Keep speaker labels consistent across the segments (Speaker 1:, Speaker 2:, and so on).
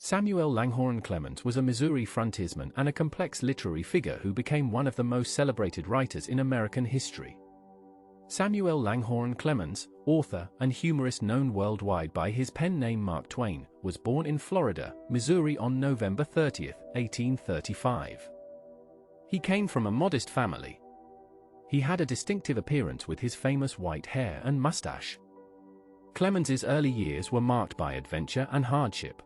Speaker 1: Samuel Langhorne Clemens was a Missouri frontiersman and a complex literary figure who became one of the most celebrated writers in American history. Samuel Langhorne Clemens, author and humorist known worldwide by his pen name Mark Twain, was born in Florida, Missouri on November 30, 1835. He came from a modest family. He had a distinctive appearance with his famous white hair and mustache. Clemens's early years were marked by adventure and hardship.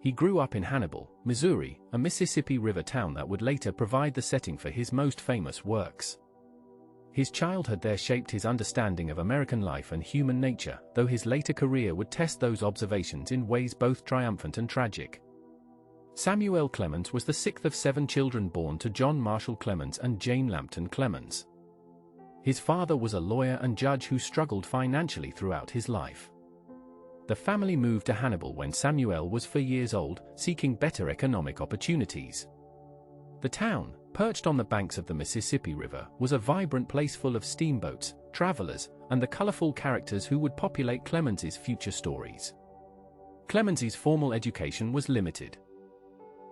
Speaker 1: He grew up in Hannibal, Missouri, a Mississippi River town that would later provide the setting for his most famous works. His childhood there shaped his understanding of American life and human nature, though his later career would test those observations in ways both triumphant and tragic. Samuel Clemens was the sixth of 7 children born to John Marshall Clemens and Jane Lampton Clemens. His father was a lawyer and judge who struggled financially throughout his life. The family moved to Hannibal when Samuel was 4 years old, seeking better economic opportunities. The town, perched on the banks of the Mississippi River, was a vibrant place full of steamboats, travelers, and the colorful characters who would populate Clemens's future stories. Clemens's formal education was limited.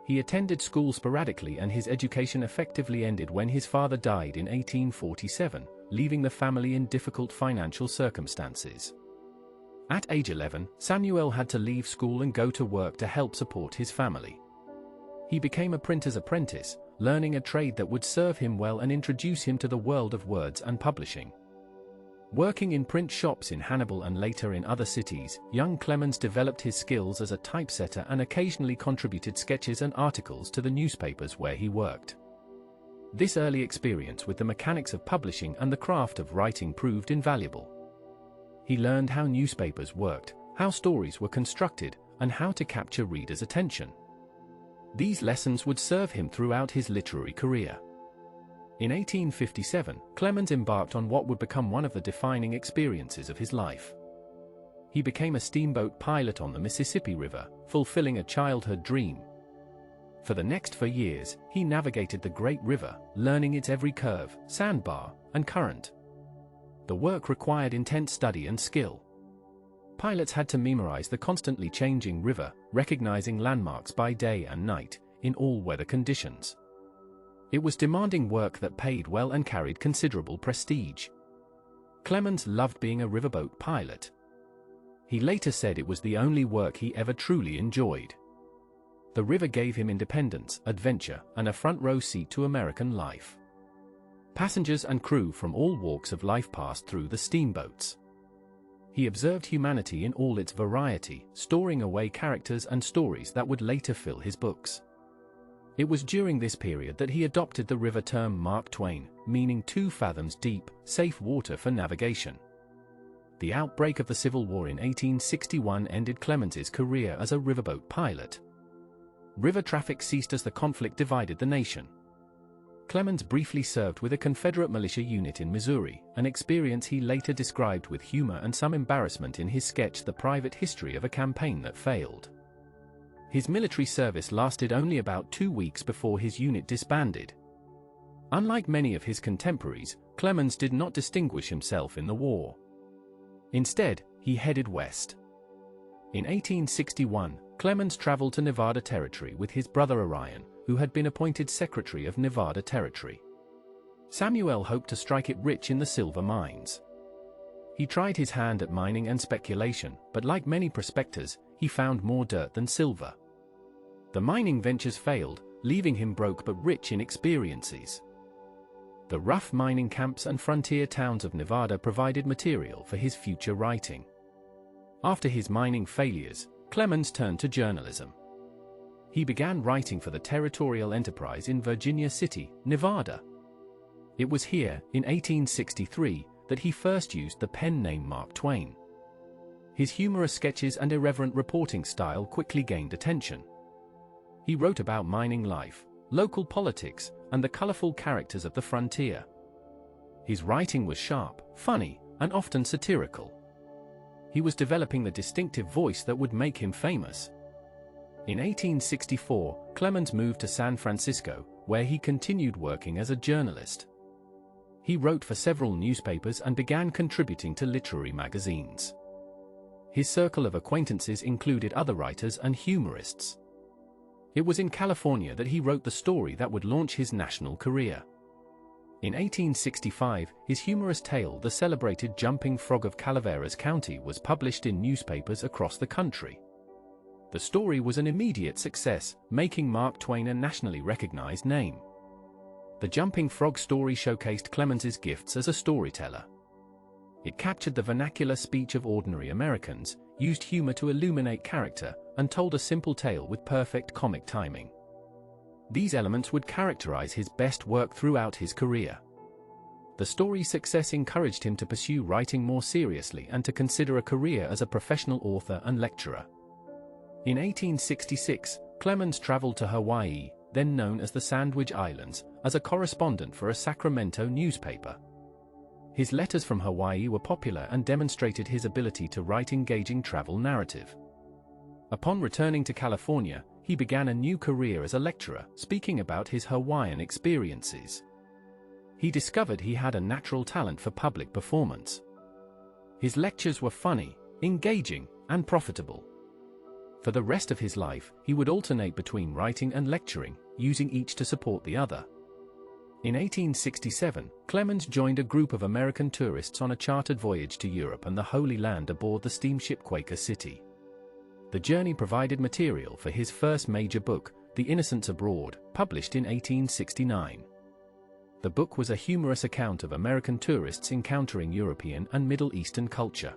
Speaker 1: He attended school sporadically and his education effectively ended when his father died in 1847, leaving the family in difficult financial circumstances. At age 11, Samuel had to leave school and go to work to help support his family. He became a printer's apprentice, learning a trade that would serve him well and introduce him to the world of words and publishing. Working in print shops in Hannibal and later in other cities, young Clemens developed his skills as a typesetter and occasionally contributed sketches and articles to the newspapers where he worked. This early experience with the mechanics of publishing and the craft of writing proved invaluable. He learned how newspapers worked, how stories were constructed, and how to capture readers' attention. These lessons would serve him throughout his literary career. In 1857, Clemens embarked on what would become one of the defining experiences of his life. He became a steamboat pilot on the Mississippi River, fulfilling a childhood dream. For the next 4 years, he navigated the great river, learning its every curve, sandbar, and current. The work required intense study and skill. Pilots had to memorize the constantly changing river, recognizing landmarks by day and night, in all weather conditions. It was demanding work that paid well and carried considerable prestige. Clemens loved being a riverboat pilot. He later said it was the only work he ever truly enjoyed. The river gave him independence, adventure, and a front-row seat to American life. Passengers and crew from all walks of life passed through the steamboats. He observed humanity in all its variety, storing away characters and stories that would later fill his books. It was during this period that he adopted the river term Mark Twain, meaning 2 fathoms deep, safe water for navigation. The outbreak of the Civil War in 1861 ended Clemens's career as a riverboat pilot. River traffic ceased as the conflict divided the nation. Clemens briefly served with a Confederate militia unit in Missouri, an experience he later described with humor and some embarrassment in his sketch The Private History of a Campaign That Failed. His military service lasted only about 2 weeks before his unit disbanded. Unlike many of his contemporaries, Clemens did not distinguish himself in the war. Instead, he headed west. In 1861, Clemens traveled to Nevada Territory with his brother Orion, who had been appointed Secretary of Nevada Territory. Samuel hoped to strike it rich in the silver mines. He tried his hand at mining and speculation, but like many prospectors, he found more dirt than silver. The mining ventures failed, leaving him broke but rich in experiences. The rough mining camps and frontier towns of Nevada provided material for his future writing. After his mining failures, Clemens turned to journalism. He began writing for the Territorial Enterprise in Virginia City, Nevada. It was here, in 1863, that he first used the pen name Mark Twain. His humorous sketches and irreverent reporting style quickly gained attention. He wrote about mining life, local politics, and the colorful characters of the frontier. His writing was sharp, funny, and often satirical. He was developing the distinctive voice that would make him famous. In 1864, Clemens moved to San Francisco, where he continued working as a journalist. He wrote for several newspapers and began contributing to literary magazines. His circle of acquaintances included other writers and humorists. It was in California that he wrote the story that would launch his national career. In 1865, his humorous tale The Celebrated Jumping Frog of Calaveras County was published in newspapers across the country. The story was an immediate success, making Mark Twain a nationally recognized name. The Jumping Frog story showcased Clemens's gifts as a storyteller. It captured the vernacular speech of ordinary Americans, used humor to illuminate character, and told a simple tale with perfect comic timing. These elements would characterize his best work throughout his career. The story's success encouraged him to pursue writing more seriously and to consider a career as a professional author and lecturer. In 1866, Clemens traveled to Hawaii, then known as the Sandwich Islands, as a correspondent for a Sacramento newspaper. His letters from Hawaii were popular and demonstrated his ability to write engaging travel narrative. Upon returning to California, he began a new career as a lecturer, speaking about his Hawaiian experiences. He discovered he had a natural talent for public performance. His lectures were funny, engaging, and profitable. For the rest of his life, he would alternate between writing and lecturing, using each to support the other. In 1867, Clemens joined a group of American tourists on a chartered voyage to Europe and the Holy Land aboard the steamship Quaker City. The journey provided material for his first major book, The Innocents Abroad, published in 1869. The book was a humorous account of American tourists encountering European and Middle Eastern culture.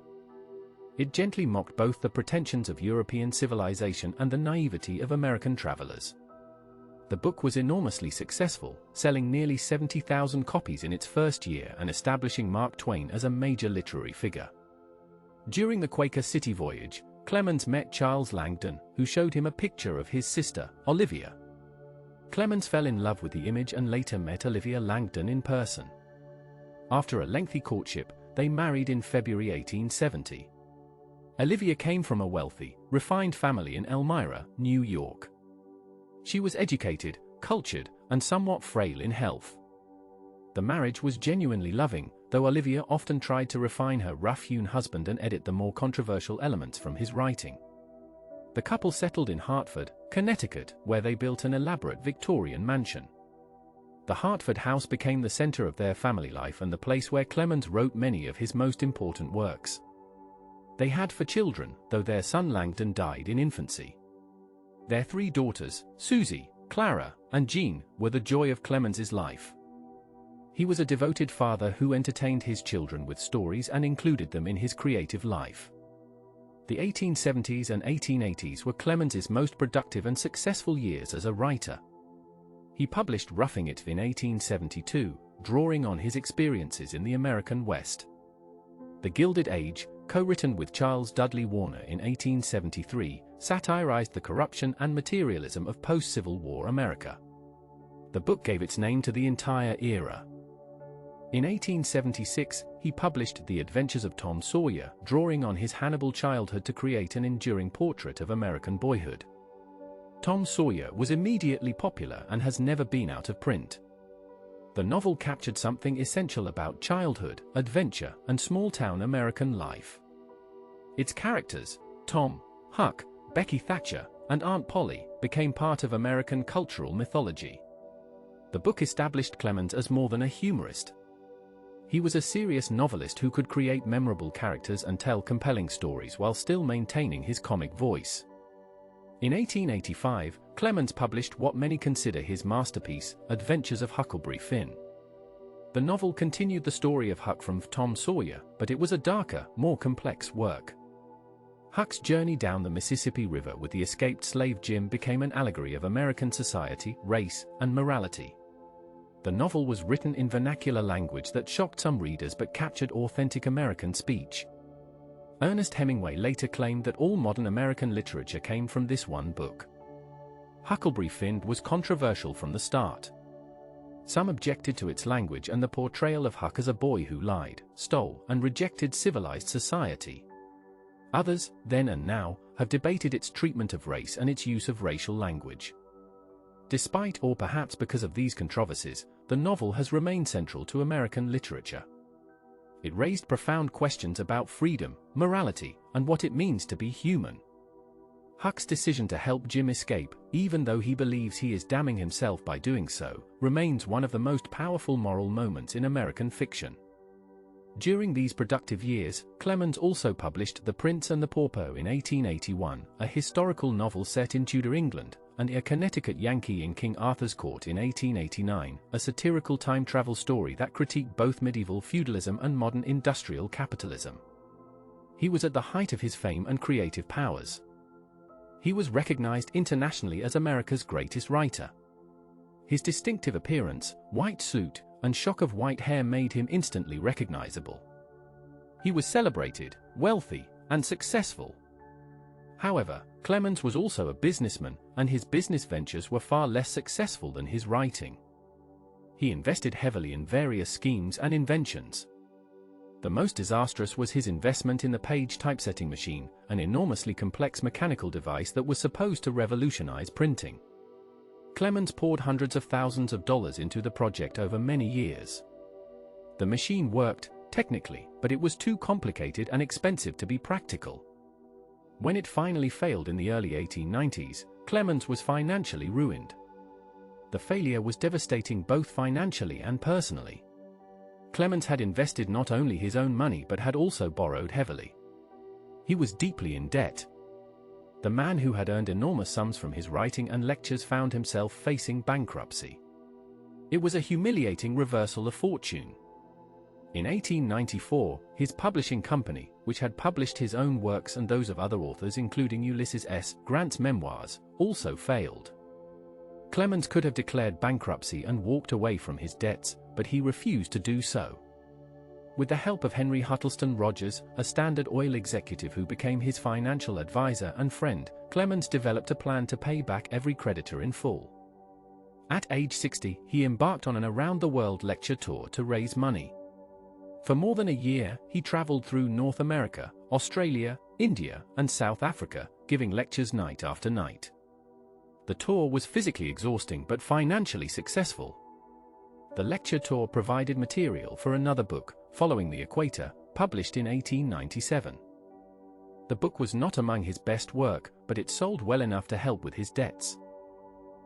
Speaker 1: It gently mocked both the pretensions of European civilization and the naivety of American travelers. The book was enormously successful, selling nearly 70,000 copies in its first year and establishing Mark Twain as a major literary figure. During the Quaker City voyage, Clemens met Charles Langdon, who showed him a picture of his sister, Olivia. Clemens fell in love with the image and later met Olivia Langdon in person. After a lengthy courtship, they married in February 1870. Olivia came from a wealthy, refined family in Elmira, New York. She was educated, cultured, and somewhat frail in health. The marriage was genuinely loving, though Olivia often tried to refine her rough-hewn husband and edit the more controversial elements from his writing. The couple settled in Hartford, Connecticut, where they built an elaborate Victorian mansion. The Hartford house became the center of their family life and the place where Clemens wrote many of his most important works. They had 4 children, though their son Langdon died in infancy. Their 3 daughters, Susie, Clara, and Jean, were the joy of Clemens's life. He was a devoted father who entertained his children with stories and included them in his creative life. The 1870s and 1880s were Clemens's most productive and successful years as a writer. He published Roughing It in 1872, drawing on his experiences in the American West. The Gilded Age, co-written with Charles Dudley Warner in 1873, satirized the corruption and materialism of post-Civil War America. The book gave its name to the entire era. In 1876, he published The Adventures of Tom Sawyer, drawing on his Hannibal childhood to create an enduring portrait of American boyhood. Tom Sawyer was immediately popular and has never been out of print. The novel captured something essential about childhood, adventure, and small-town American life. Its characters, Tom, Huck, Becky Thatcher, and Aunt Polly, became part of American cultural mythology. The book established Clemens as more than a humorist. He was a serious novelist who could create memorable characters and tell compelling stories while still maintaining his comic voice. In 1885, Clemens published what many consider his masterpiece, Adventures of Huckleberry Finn. The novel continued the story of Huck from Tom Sawyer, but it was a darker, more complex work. Huck's journey down the Mississippi River with the escaped slave Jim became an allegory of American society, race, and morality. The novel was written in vernacular language that shocked some readers but captured authentic American speech. Ernest Hemingway later claimed that all modern American literature came from this one book. Huckleberry Finn was controversial from the start. Some objected to its language and the portrayal of Huck as a boy who lied, stole, and rejected civilized society. Others, then and now, have debated its treatment of race and its use of racial language. Despite or perhaps because of these controversies, the novel has remained central to American literature. It raised profound questions about freedom, morality, and what it means to be human. Huck's decision to help Jim escape, even though he believes he is damning himself by doing so, remains one of the most powerful moral moments in American fiction. During these productive years, Clemens also published The Prince and the Pauper in 1881, a historical novel set in Tudor England, and A Connecticut Yankee in King Arthur's Court in 1889, a satirical time travel story that critiqued both medieval feudalism and modern industrial capitalism. He was at the height of his fame and creative powers. He was recognized internationally as America's greatest writer. His distinctive appearance, white suit, and shock of white hair made him instantly recognizable. He was celebrated, wealthy, and successful. However, Clemens was also a businessman, and his business ventures were far less successful than his writing. He invested heavily in various schemes and inventions. The most disastrous was his investment in the Page typesetting machine, an enormously complex mechanical device that was supposed to revolutionize printing. Clemens poured hundreds of thousands of dollars into the project over many years. The machine worked, technically, but it was too complicated and expensive to be practical. When it finally failed in the early 1890s, Clemens was financially ruined. The failure was devastating both financially and personally. Clemens had invested not only his own money but had also borrowed heavily. He was deeply in debt. The man who had earned enormous sums from his writing and lectures found himself facing bankruptcy. It was a humiliating reversal of fortune. In 1894, his publishing company, which had published his own works and those of other authors including Ulysses S. Grant's memoirs, also failed. Clemens could have declared bankruptcy and walked away from his debts, but he refused to do so. With the help of Henry Huddleston Rogers, a Standard Oil executive who became his financial advisor and friend, Clemens developed a plan to pay back every creditor in full. At age 60, he embarked on an around-the-world lecture tour to raise money. For more than a year, he traveled through North America, Australia, India, and South Africa, giving lectures night after night. The tour was physically exhausting but financially successful. The lecture tour provided material for another book, Following the Equator, published in 1897. The book was not among his best work, but it sold well enough to help with his debts.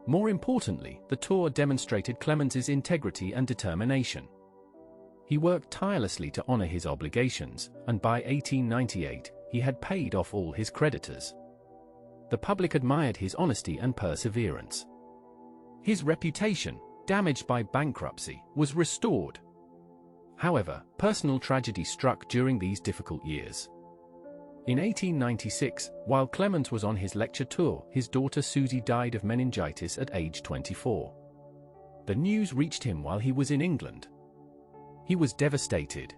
Speaker 1: More importantly, the tour demonstrated Clemens's integrity and determination. He worked tirelessly to honor his obligations, and by 1898, he had paid off all his creditors. The public admired his honesty and perseverance. His reputation, damaged by bankruptcy, was restored. However, personal tragedy struck during these difficult years. In 1896, while Clemens was on his lecture tour, his daughter Susie died of meningitis at age 24. The news reached him while he was in England. He was devastated.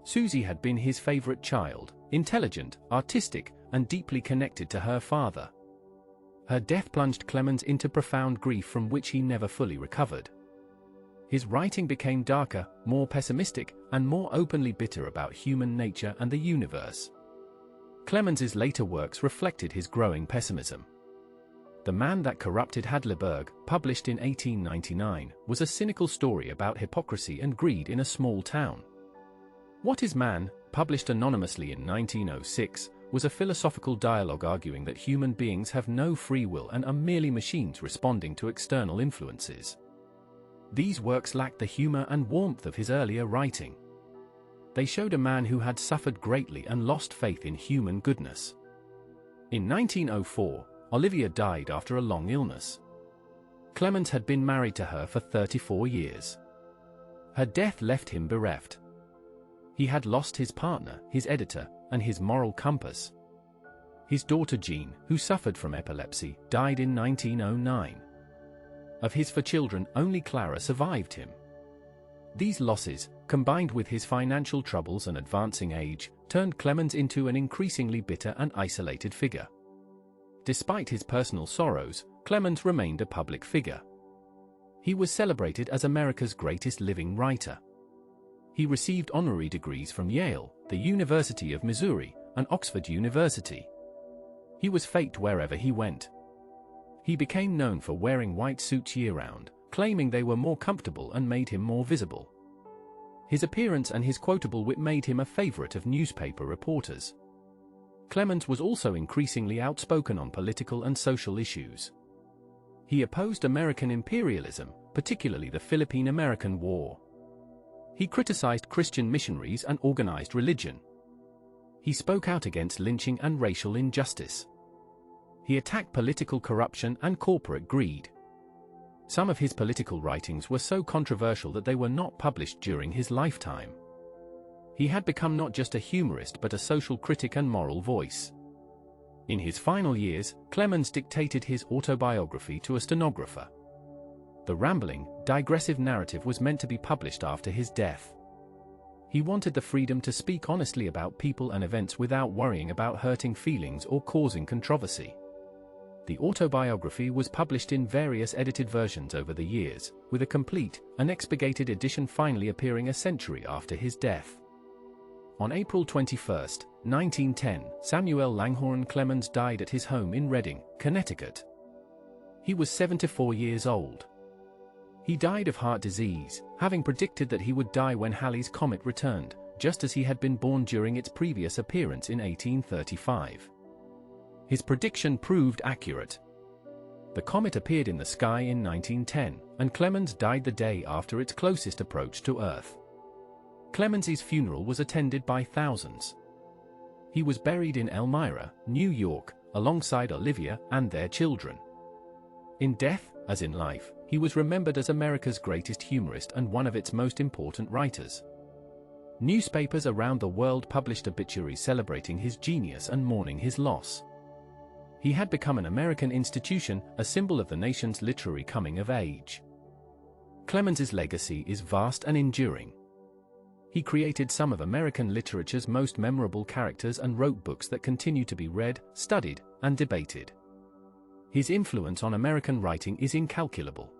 Speaker 1: Susie had been his favorite child, intelligent, artistic, and deeply connected to her father. Her death plunged Clemens into profound grief from which he never fully recovered. His writing became darker, more pessimistic, and more openly bitter about human nature and the universe. Clemens's later works reflected his growing pessimism. The Man That Corrupted Hadleyburg, published in 1899, was a cynical story about hypocrisy and greed in a small town. What is Man, published anonymously in 1906, was a philosophical dialogue arguing that human beings have no free will and are merely machines responding to external influences. These works lacked the humor and warmth of his earlier writing. They showed a man who had suffered greatly and lost faith in human goodness. In 1904, Olivia died after a long illness. Clemens had been married to her for 34 years. Her death left him bereft. He had lost his partner, his editor, and his moral compass. His daughter Jean, who suffered from epilepsy, died in 1909. Of his 4 children, only Clara survived him. These losses, combined with his financial troubles and advancing age, turned Clemens into an increasingly bitter and isolated figure. Despite his personal sorrows, Clemens remained a public figure. He was celebrated as America's greatest living writer. He received honorary degrees from Yale, the University of Missouri, and Oxford University. He was faked wherever he went. He became known for wearing white suits year-round, claiming they were more comfortable and made him more visible. His appearance and his quotable wit made him a favorite of newspaper reporters. Clemens was also increasingly outspoken on political and social issues. He opposed American imperialism, particularly the Philippine-American War. He criticized Christian missionaries and organized religion. He spoke out against lynching and racial injustice. He attacked political corruption and corporate greed. Some of his political writings were so controversial that they were not published during his lifetime. He had become not just a humorist but a social critic and moral voice. In his final years, Clemens dictated his autobiography to a stenographer. The rambling, digressive narrative was meant to be published after his death. He wanted the freedom to speak honestly about people and events without worrying about hurting feelings or causing controversy. The autobiography was published in various edited versions over the years, with a complete, unexpurgated edition finally appearing a century after his death. On April 21, 1910, Samuel Langhorne Clemens died at his home in Reading, Connecticut. He was 74 years old. He died of heart disease, having predicted that he would die when Halley's Comet returned, just as he had been born during its previous appearance in 1835. His prediction proved accurate. The comet appeared in the sky in 1910, and Clemens died the day after its closest approach to Earth. Clemens's funeral was attended by thousands. He was buried in Elmira, New York, alongside Olivia and their children. In death, as in life, he was remembered as America's greatest humorist and one of its most important writers. Newspapers around the world published obituaries celebrating his genius and mourning his loss. He had become an American institution, a symbol of the nation's literary coming of age. Clemens's legacy is vast and enduring. He created some of American literature's most memorable characters and wrote books that continue to be read, studied, and debated. His influence on American writing is incalculable.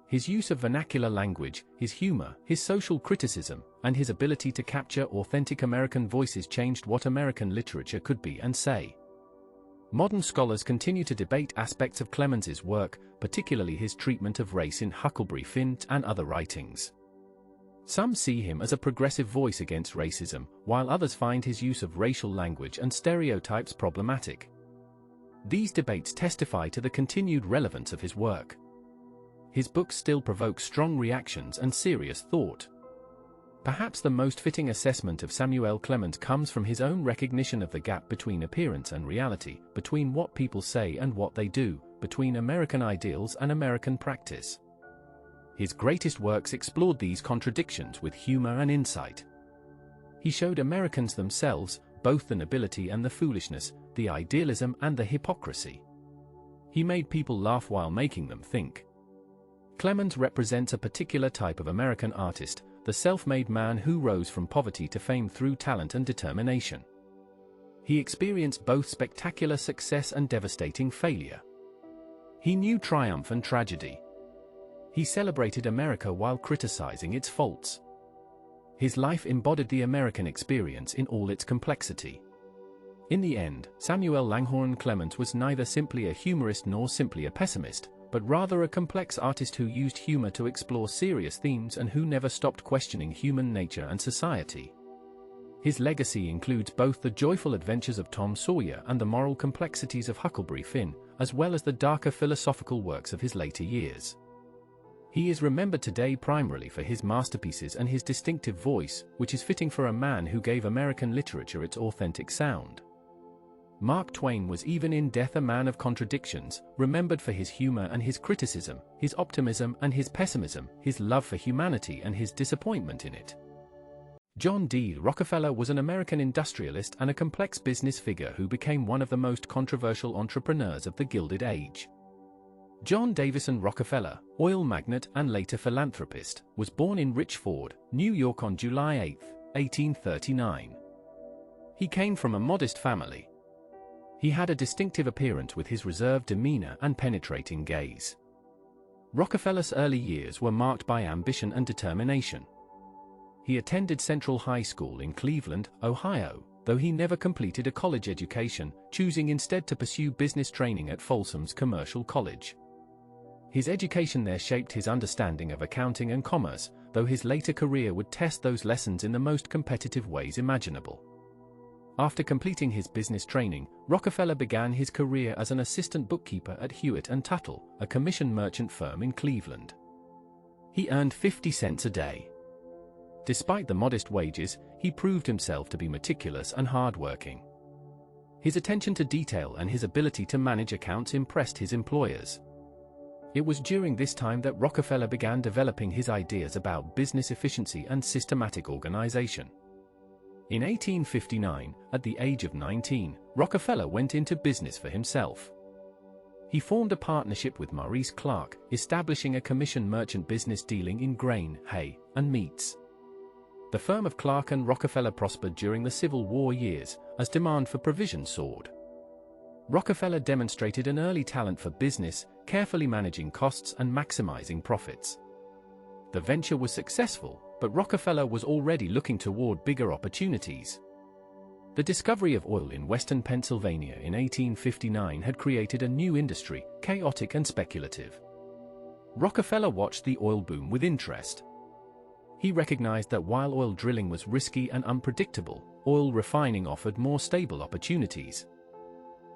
Speaker 1: His use of vernacular language, his humor, his social criticism, and his ability to capture authentic American voices changed what American literature could be and say. Modern scholars continue to debate aspects of Clemens's work, particularly his treatment of race in Huckleberry Finn and other writings. Some see him as a progressive voice against racism, while others find his use of racial language and stereotypes problematic. These debates testify to the continued relevance of his work. His books still provoke strong reactions and serious thought. Perhaps the most fitting assessment of Samuel Clemens comes from his own recognition of the gap between appearance and reality, between what people say and what they do, between American ideals and American practice. His greatest works explored these contradictions with humor and insight. He showed Americans themselves, both the nobility and the foolishness, the idealism and the hypocrisy. He made people laugh while making them think. Clemens represents a particular type of American artist, the self-made man who rose from poverty to fame through talent and determination. He experienced both spectacular success and devastating failure. He knew triumph and tragedy. He celebrated America while criticizing its faults. His life embodied the American experience in all its complexity. In the end, Samuel Langhorne Clemens was neither simply a humorist nor simply a pessimist, but rather a complex artist who used humor to explore serious themes and who never stopped questioning human nature and society. His legacy includes both the joyful adventures of Tom Sawyer and the moral complexities of Huckleberry Finn, as well as the darker philosophical works of his later years. He is remembered today primarily for his masterpieces and his distinctive voice, which is fitting for a man who gave American literature its authentic sound. Mark Twain was even in death a man of contradictions, remembered for his humor and his criticism, his optimism and his pessimism, his love for humanity and his disappointment in it. John D. Rockefeller was an American industrialist and a complex business figure who became one of the most controversial entrepreneurs of the Gilded Age. John Davison Rockefeller, oil magnate and later philanthropist, was born in Richford, New York on July 8, 1839. He came from a modest family. He had a distinctive appearance with his reserved demeanor and penetrating gaze. Rockefeller's early years were marked by ambition and determination. He attended Central High School in Cleveland, Ohio, though he never completed a college education, choosing instead to pursue business training at Folsom's Commercial College. His education there shaped his understanding of accounting and commerce, though his later career would test those lessons in the most competitive ways imaginable. After completing his business training, Rockefeller began his career as an assistant bookkeeper at Hewitt & Tuttle, a commission merchant firm in Cleveland. He earned 50 cents a day. Despite the modest wages, he proved himself to be meticulous and hardworking. His attention to detail and his ability to manage accounts impressed his employers. It was during this time that Rockefeller began developing his ideas about business efficiency and systematic organization. In 1859, at the age of 19, Rockefeller went into business for himself. He formed a partnership with Maurice Clark, establishing a commission merchant business dealing in grain, hay, and meats. The firm of Clark and Rockefeller prospered during the Civil War years, as demand for provisions soared. Rockefeller demonstrated an early talent for business, carefully managing costs and maximizing profits. The venture was successful, but Rockefeller was already looking toward bigger opportunities. The discovery of oil in western Pennsylvania in 1859 had created a new industry, chaotic and speculative. Rockefeller watched the oil boom with interest. He recognized that while oil drilling was risky and unpredictable, oil refining offered more stable opportunities.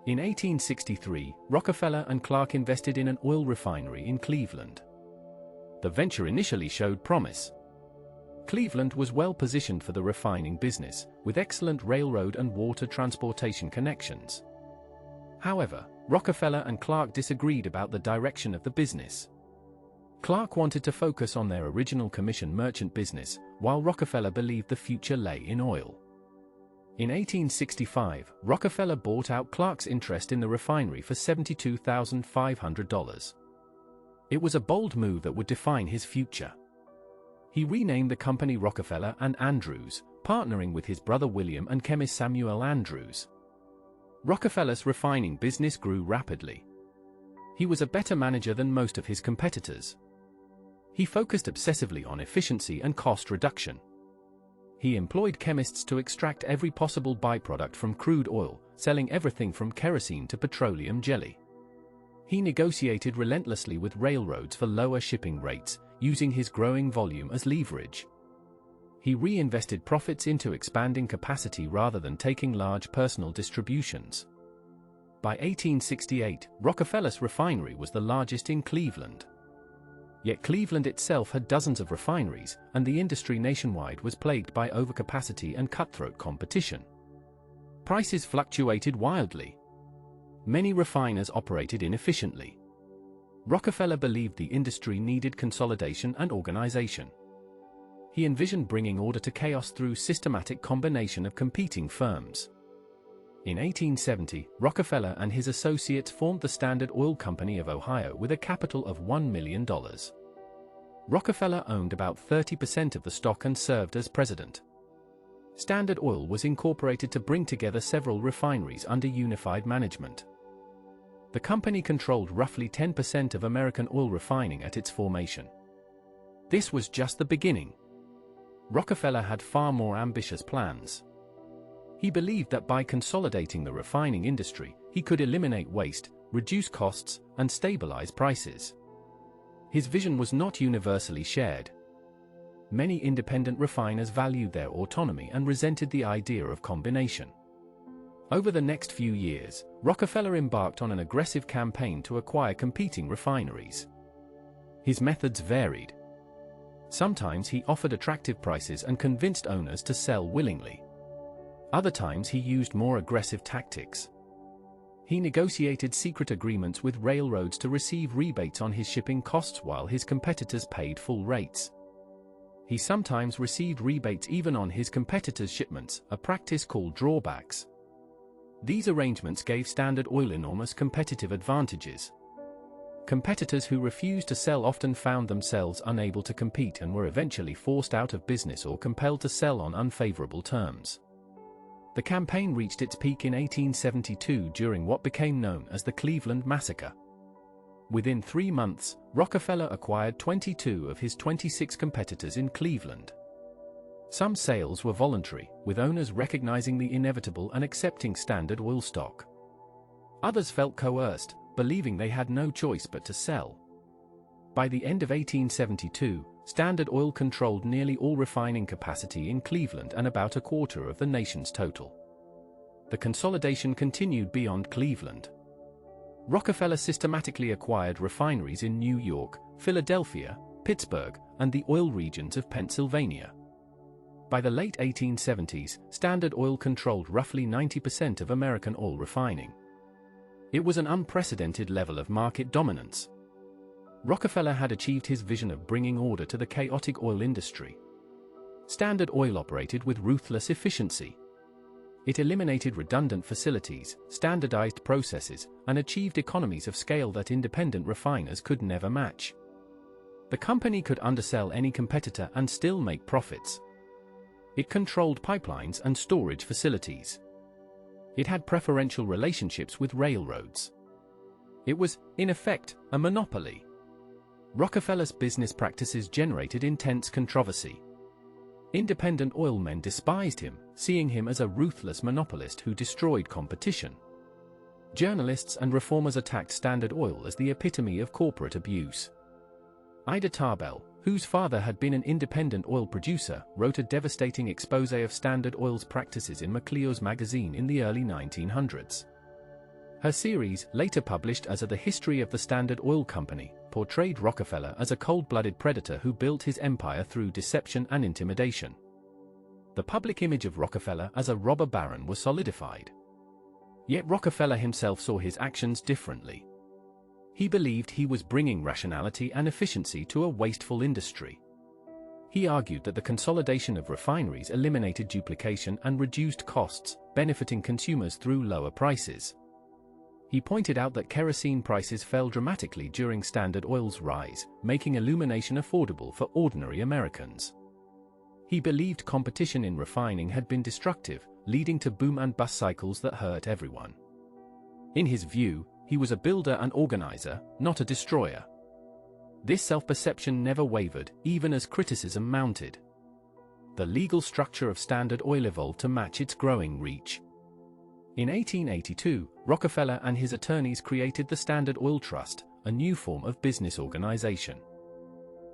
Speaker 1: In 1863, Rockefeller and Clark invested in an oil refinery in Cleveland. The venture initially showed promise. Cleveland was well positioned for the refining business, with excellent railroad and water transportation connections. However, Rockefeller and Clark disagreed about the direction of the business. Clark wanted to focus on their original commission merchant business, while Rockefeller believed the future lay in oil. In 1865, Rockefeller bought out Clark's interest in the refinery for $72,500. It was a bold move that would define his future. He renamed the company Rockefeller and Andrews, partnering with his brother William and chemist Samuel Andrews. Rockefeller's refining business grew rapidly. He was a better manager than most of his competitors. He focused obsessively on efficiency and cost reduction. He employed chemists to extract every possible byproduct from crude oil, selling everything from kerosene to petroleum jelly. He negotiated relentlessly with railroads for lower shipping rates, using his growing volume as leverage. He reinvested profits into expanding capacity rather than taking large personal distributions. By 1868, Rockefeller's refinery was the largest in Cleveland. Yet Cleveland itself had dozens of refineries, and the industry nationwide was plagued by overcapacity and cutthroat competition. Prices fluctuated wildly. Many refiners operated inefficiently. Rockefeller believed the industry needed consolidation and organization. He envisioned bringing order to chaos through systematic combination of competing firms. In 1870, Rockefeller and his associates formed the Standard Oil Company of Ohio with a capital of $1 million. Rockefeller owned about 30% of the stock and served as president. Standard Oil was incorporated to bring together several refineries under unified management. The company controlled roughly 10% of American oil refining at its formation. This was just the beginning. Rockefeller had far more ambitious plans. He believed that by consolidating the refining industry, he could eliminate waste, reduce costs, and stabilize prices. His vision was not universally shared. Many independent refiners valued their autonomy and resented the idea of combination. Over the next few years, Rockefeller embarked on an aggressive campaign to acquire competing refineries. His methods varied. Sometimes he offered attractive prices and convinced owners to sell willingly. Other times he used more aggressive tactics. He negotiated secret agreements with railroads to receive rebates on his shipping costs while his competitors paid full rates. He sometimes received rebates even on his competitors' shipments, a practice called drawbacks. These arrangements gave Standard Oil enormous competitive advantages. Competitors who refused to sell often found themselves unable to compete and were eventually forced out of business or compelled to sell on unfavorable terms. The campaign reached its peak in 1872 during what became known as the Cleveland Massacre. Within 3 months, Rockefeller acquired 22 of his 26 competitors in Cleveland. Some sales were voluntary, with owners recognizing the inevitable and accepting Standard Oil stock. Others felt coerced, believing they had no choice but to sell. By the end of 1872, Standard Oil controlled nearly all refining capacity in Cleveland and about a quarter of the nation's total. The consolidation continued beyond Cleveland. Rockefeller systematically acquired refineries in New York, Philadelphia, Pittsburgh, and the oil regions of Pennsylvania. By the late 1870s, Standard Oil controlled roughly 90% of American oil refining. It was an unprecedented level of market dominance. Rockefeller had achieved his vision of bringing order to the chaotic oil industry. Standard Oil operated with ruthless efficiency. It eliminated redundant facilities, standardized processes, and achieved economies of scale that independent refiners could never match. The company could undersell any competitor and still make profits. It controlled pipelines and storage facilities. It had preferential relationships with railroads. It was, in effect, a monopoly. Rockefeller's business practices generated intense controversy. Independent oil men despised him, seeing him as a ruthless monopolist who destroyed competition. Journalists and reformers attacked Standard Oil as the epitome of corporate abuse. Ida Tarbell, whose father had been an independent oil producer, wrote a devastating exposé of Standard Oil's practices in McLeod's magazine in the early 1900s. Her series, later published as The History of the Standard Oil Company, portrayed Rockefeller as a cold-blooded predator who built his empire through deception and intimidation. The public image of Rockefeller as a robber baron was solidified. Yet Rockefeller himself saw his actions differently. He believed he was bringing rationality and efficiency to a wasteful industry. He argued that the consolidation of refineries eliminated duplication and reduced costs, benefiting consumers through lower prices. He pointed out that kerosene prices fell dramatically during Standard Oil's rise, making illumination affordable for ordinary Americans. He believed competition in refining had been destructive, leading to boom and bust cycles that hurt everyone. In his view, he was a builder and organizer, not a destroyer. This self-perception never wavered, even as criticism mounted. The legal structure of Standard Oil evolved to match its growing reach. In 1882, Rockefeller and his attorneys created the Standard Oil Trust, a new form of business organization.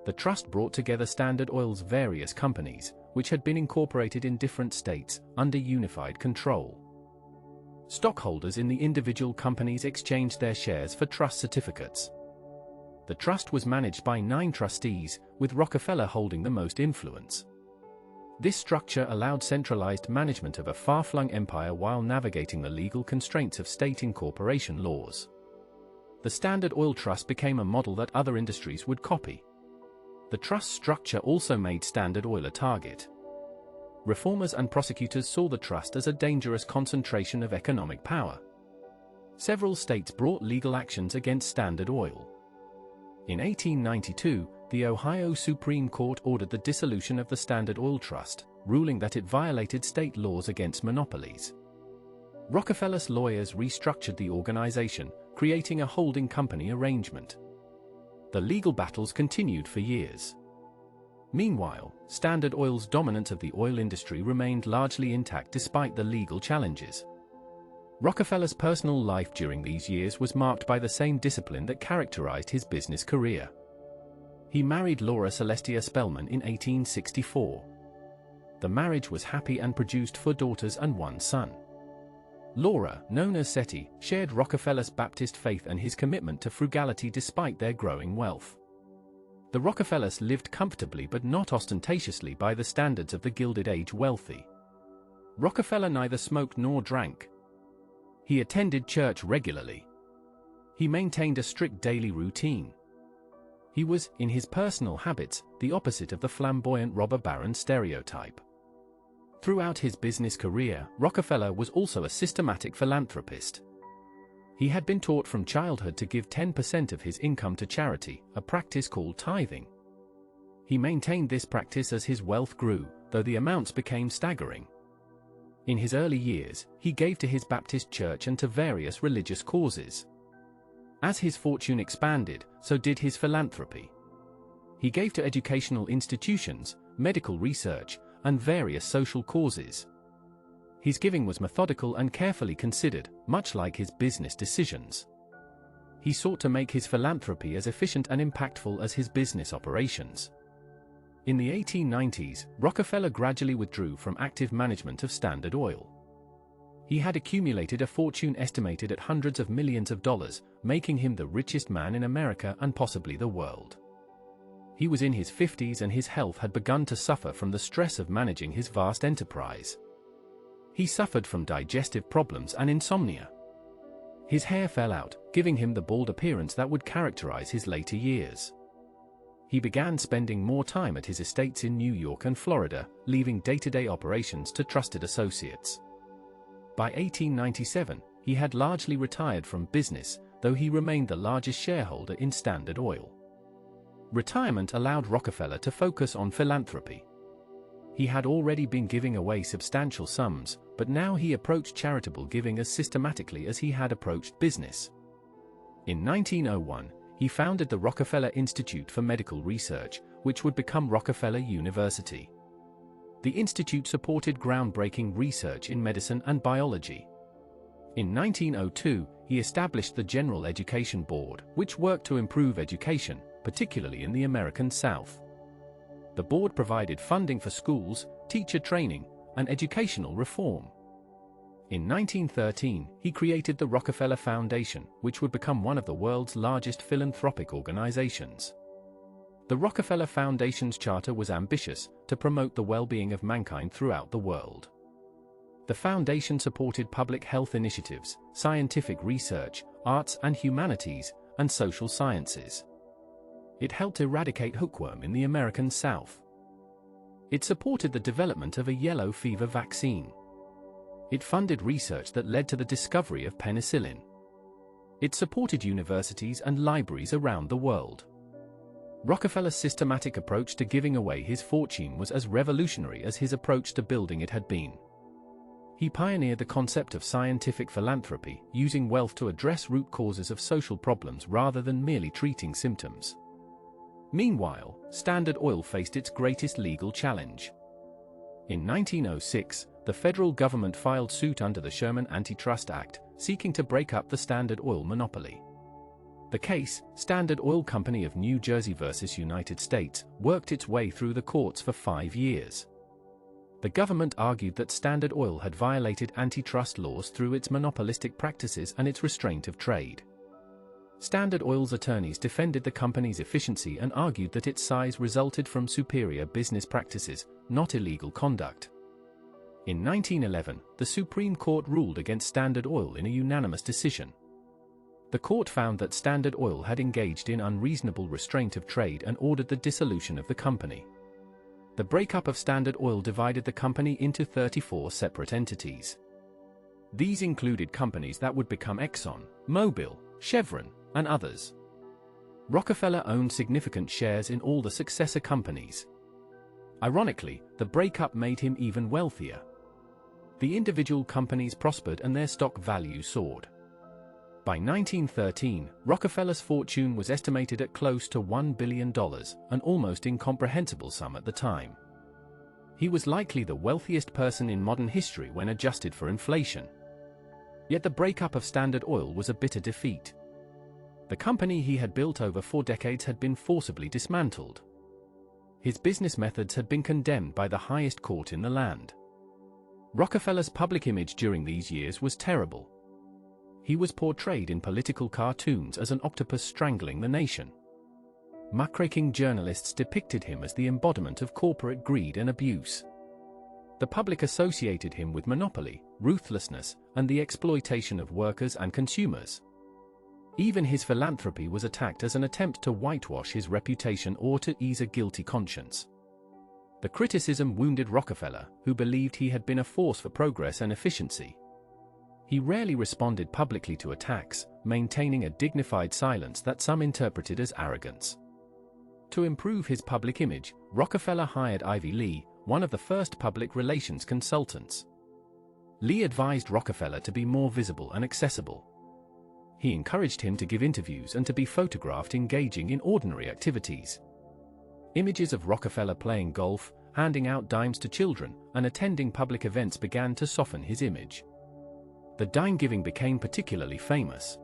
Speaker 1: The trust brought together Standard Oil's various companies, which had been incorporated in different states, under unified control. Stockholders in the individual companies exchanged their shares for trust certificates. The trust was managed by 9 trustees, with Rockefeller holding the most influence. This structure allowed centralized management of a far-flung empire while navigating the legal constraints of state incorporation laws. The Standard Oil Trust became a model that other industries would copy. The trust structure also made Standard Oil a target. Reformers and prosecutors saw the trust as a dangerous concentration of economic power. Several states brought legal actions against Standard Oil. In 1892, the Ohio Supreme Court ordered the dissolution of the Standard Oil Trust, ruling that it violated state laws against monopolies. Rockefeller's lawyers restructured the organization, creating a holding company arrangement. The legal battles continued for years. Meanwhile, Standard Oil's dominance of the oil industry remained largely intact despite the legal challenges. Rockefeller's personal life during these years was marked by the same discipline that characterized his business career. He married Laura Celestia Spellman in 1864. The marriage was happy and produced 4 daughters and 1 son. Laura, known as Seti, shared Rockefeller's Baptist faith and his commitment to frugality despite their growing wealth. The Rockefellers lived comfortably but not ostentatiously by the standards of the Gilded Age wealthy. Rockefeller neither smoked nor drank. He attended church regularly. He maintained a strict daily routine. He was, in his personal habits, the opposite of the flamboyant robber baron stereotype. Throughout his business career, Rockefeller was also a systematic philanthropist. He had been taught from childhood to give 10% of his income to charity, a practice called tithing. He maintained this practice as his wealth grew, though the amounts became staggering. In his early years, he gave to his Baptist church and to various religious causes. As his fortune expanded, so did his philanthropy. He gave to educational institutions, medical research, and various social causes. His giving was methodical and carefully considered, much like his business decisions. he sought to make his philanthropy as efficient and impactful as his business operations. In the 1890s, Rockefeller gradually withdrew from active management of Standard Oil. He had accumulated a fortune estimated at hundreds of millions of dollars, making him the richest man in America and possibly the world. He was in his 50s and his health had begun to suffer from the stress of managing his vast enterprise. He suffered from digestive problems and insomnia. His hair fell out, giving him the bald appearance that would characterize his later years. He began spending more time at his estates in New York and Florida, leaving day-to-day operations to trusted associates. By 1897, he had largely retired from business, though he remained the largest shareholder in Standard Oil. Retirement allowed Rockefeller to focus on philanthropy. He had already been giving away substantial sums, but now he approached charitable giving as systematically as he had approached business. In 1901, he founded the Rockefeller Institute for Medical Research, which would become Rockefeller University. The institute supported groundbreaking research in medicine and biology. In 1902, he established the General Education Board, which worked to improve education, particularly in the American South. The board provided funding for schools, teacher training, and educational reform. In 1913, he created the Rockefeller Foundation, which would become one of the world's largest philanthropic organizations. The Rockefeller Foundation's charter was ambitious, to promote the well-being of mankind throughout the world. The foundation supported public health initiatives, scientific research, arts and humanities, and social sciences. It helped eradicate hookworm in the American South. It supported the development of a yellow fever vaccine. It funded research that led to the discovery of penicillin. It supported universities and libraries around the world. Rockefeller's systematic approach to giving away his fortune was as revolutionary as his approach to building it had been. He pioneered the concept of scientific philanthropy, using wealth to address root causes of social problems rather than merely treating symptoms. Meanwhile, Standard Oil faced its greatest legal challenge. In 1906, the federal government filed suit under the Sherman Antitrust Act, seeking to break up the Standard Oil monopoly. The case, Standard Oil Company of New Jersey versus United States, worked its way through the courts for 5 years. The government argued that Standard Oil had violated antitrust laws through its monopolistic practices and its restraint of trade. Standard Oil's attorneys defended the company's efficiency and argued that its size resulted from superior business practices, not illegal conduct. In 1911, the Supreme Court ruled against Standard Oil in a unanimous decision. The court found that Standard Oil had engaged in unreasonable restraint of trade and ordered the dissolution of the company. The breakup of Standard Oil divided the company into 34 separate entities. These included companies that would become Exxon, Mobil, Chevron, and others. Rockefeller owned significant shares in all the successor companies. Ironically, the breakup made him even wealthier. The individual companies prospered and their stock value soared. By 1913, Rockefeller's fortune was estimated at close to $1 billion, an almost incomprehensible sum at the time. He was likely the wealthiest person in modern history when adjusted for inflation. Yet the breakup of Standard Oil was a bitter defeat. The company he had built over 4 decades had been forcibly dismantled. His business methods had been condemned by the highest court in the land. Rockefeller's public image during these years was terrible. He was portrayed in political cartoons as an octopus strangling the nation. Muckraking journalists depicted him as the embodiment of corporate greed and abuse. The public associated him with monopoly, ruthlessness, and the exploitation of workers and consumers. Even his philanthropy was attacked as an attempt to whitewash his reputation or to ease a guilty conscience. The criticism wounded Rockefeller, who believed he had been a force for progress and efficiency. He rarely responded publicly to attacks, maintaining a dignified silence that some interpreted as arrogance. To improve his public image, Rockefeller hired Ivy Lee, one of the first public relations consultants. Lee advised Rockefeller to be more visible and accessible. He encouraged him to give interviews and to be photographed engaging in ordinary activities. Images of Rockefeller playing golf, handing out dimes to children, and attending public events began to soften his image. The dime giving became particularly famous.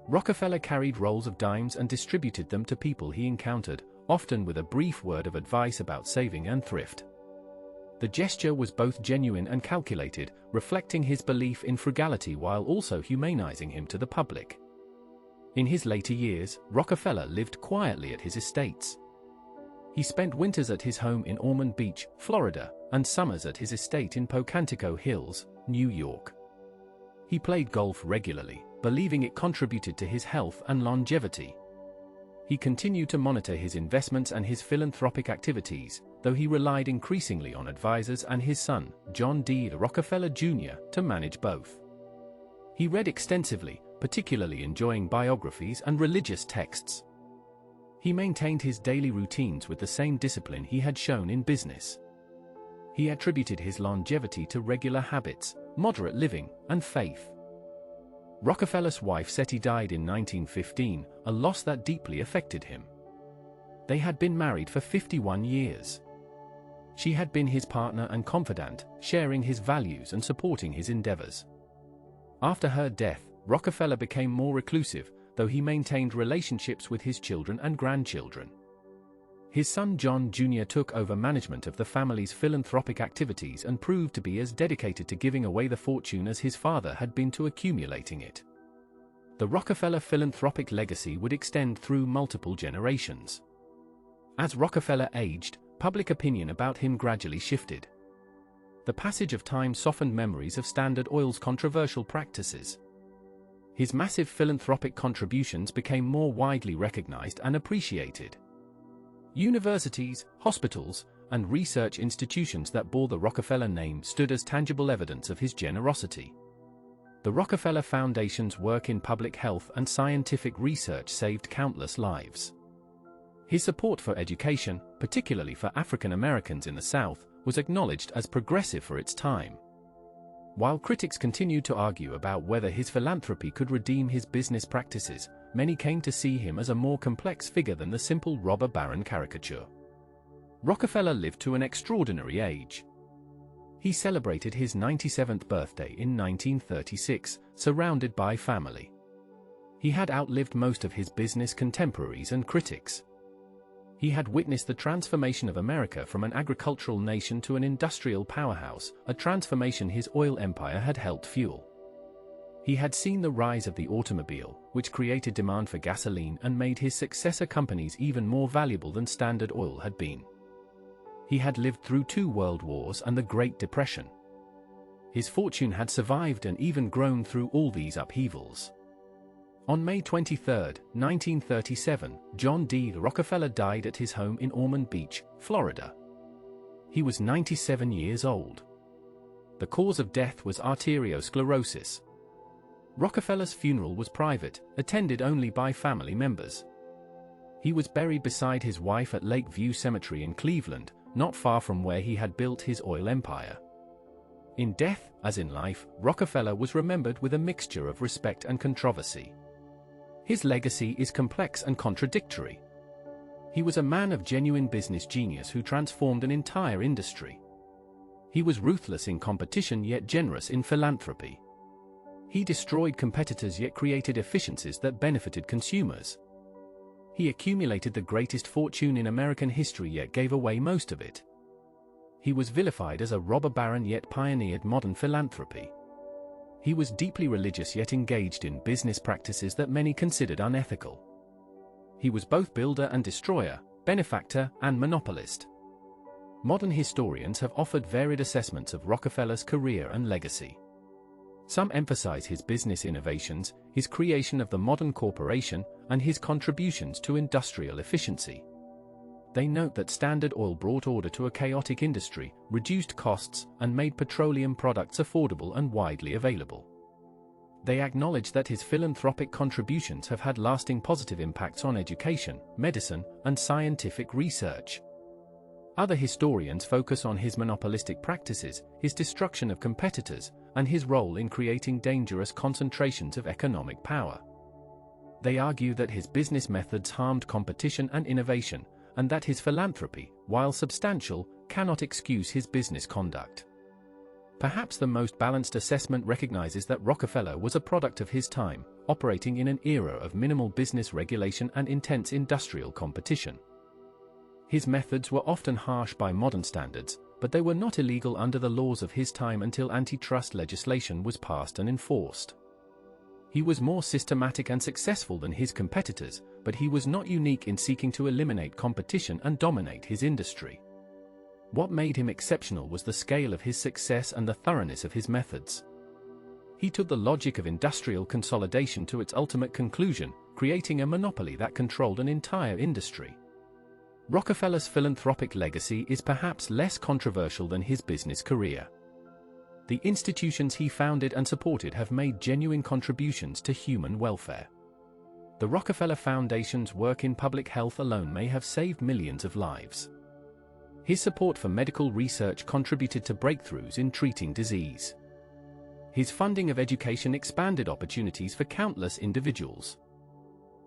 Speaker 1: Rockefeller carried rolls of dimes and distributed them to people he encountered, often with a brief word of advice about saving and thrift. The gesture was both genuine and calculated, reflecting his belief in frugality while also humanizing him to the public. In his later years, Rockefeller lived quietly at his estates. He spent winters at his home in Ormond Beach, Florida, and summers at his estate in Pocantico Hills, New York. He played golf regularly, believing it contributed to his health and longevity. He continued to monitor his investments and his philanthropic activities, though he relied increasingly on advisors and his son, John D. Rockefeller Jr., to manage both. He read extensively, particularly enjoying biographies and religious texts. He maintained his daily routines with the same discipline he had shown in business. He attributed his longevity to regular habits, moderate living, and faith. Rockefeller's wife Seti died in 1915, a loss that deeply affected him. They had been married for 51 years. She had been his partner and confidant, sharing his values and supporting his endeavors. After her death, Rockefeller became more reclusive, though he maintained relationships with his children and grandchildren. His son John Jr. took over management of the family's philanthropic activities and proved to be as dedicated to giving away the fortune as his father had been to accumulating it. The Rockefeller philanthropic legacy would extend through multiple generations. As Rockefeller aged, public opinion about him gradually shifted. The passage of time softened memories of Standard Oil's controversial practices. His massive philanthropic contributions became more widely recognized and appreciated. Universities, hospitals, and research institutions that bore the Rockefeller name stood as tangible evidence of his generosity. The Rockefeller Foundation's work in public health and scientific research saved countless lives. His support for education, particularly for African Americans in the South, was acknowledged as progressive for its time. While critics continued to argue about whether his philanthropy could redeem his business practices, many came to see him as a more complex figure than the simple robber baron caricature. Rockefeller lived to an extraordinary age. He celebrated his 97th birthday in 1936, surrounded by family. He had outlived most of his business contemporaries and critics. He had witnessed the transformation of America from an agricultural nation to an industrial powerhouse, a transformation his oil empire had helped fuel. He had seen the rise of the automobile, which created demand for gasoline and made his successor companies even more valuable than Standard Oil had been. He had lived through 2 world wars and the Great Depression. His fortune had survived and even grown through all these upheavals. On May 23, 1937, John D. Rockefeller died at his home in Ormond Beach, Florida. He was 97 years old. The cause of death was arteriosclerosis. Rockefeller's funeral was private, attended only by family members. He was buried beside his wife at Lakeview Cemetery in Cleveland, not far from where he had built his oil empire. In death, as in life, Rockefeller was remembered with a mixture of respect and controversy. His legacy is complex and contradictory. He was a man of genuine business genius who transformed an entire industry. He was ruthless in competition yet generous in philanthropy. He destroyed competitors yet created efficiencies that benefited consumers. He accumulated the greatest fortune in American history yet gave away most of it. He was vilified as a robber baron yet pioneered modern philanthropy. He was deeply religious yet engaged in business practices that many considered unethical. He was both builder and destroyer, benefactor and monopolist. Modern historians have offered varied assessments of Rockefeller's career and legacy. Some emphasize his business innovations, his creation of the modern corporation, and his contributions to industrial efficiency. They note that Standard Oil brought order to a chaotic industry, reduced costs, and made petroleum products affordable and widely available. They acknowledge that his philanthropic contributions have had lasting positive impacts on education, medicine, and scientific research. Other historians focus on his monopolistic practices, his destruction of competitors, and his role in creating dangerous concentrations of economic power. They argue that his business methods harmed competition and innovation, and that his philanthropy, while substantial, cannot excuse his business conduct. Perhaps the most balanced assessment recognizes that Rockefeller was a product of his time, operating in an era of minimal business regulation and intense industrial competition. His methods were often harsh by modern standards, but they were not illegal under the laws of his time until antitrust legislation was passed and enforced. He was more systematic and successful than his competitors, but he was not unique in seeking to eliminate competition and dominate his industry. What made him exceptional was the scale of his success and the thoroughness of his methods. He took the logic of industrial consolidation to its ultimate conclusion, creating a monopoly that controlled an entire industry. Rockefeller's philanthropic legacy is perhaps less controversial than his business career. The institutions he founded and supported have made genuine contributions to human welfare. The Rockefeller Foundation's work in public health alone may have saved millions of lives. His support for medical research contributed to breakthroughs in treating disease. His funding of education expanded opportunities for countless individuals.